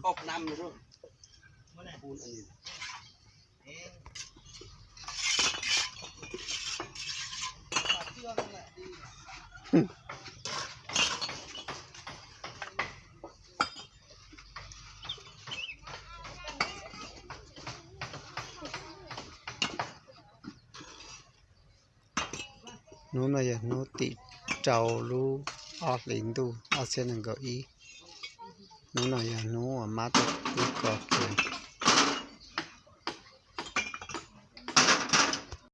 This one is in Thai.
ปกน้ำเลยด้วยปูนอันนี้นู้นมาอย่างนู้นติเจ้ารู้ออกหลิงดูออกเส้นหนึ่งเก้าอี้นู้นหน่อยอย่างนู้นมาตัดตีกอดเลย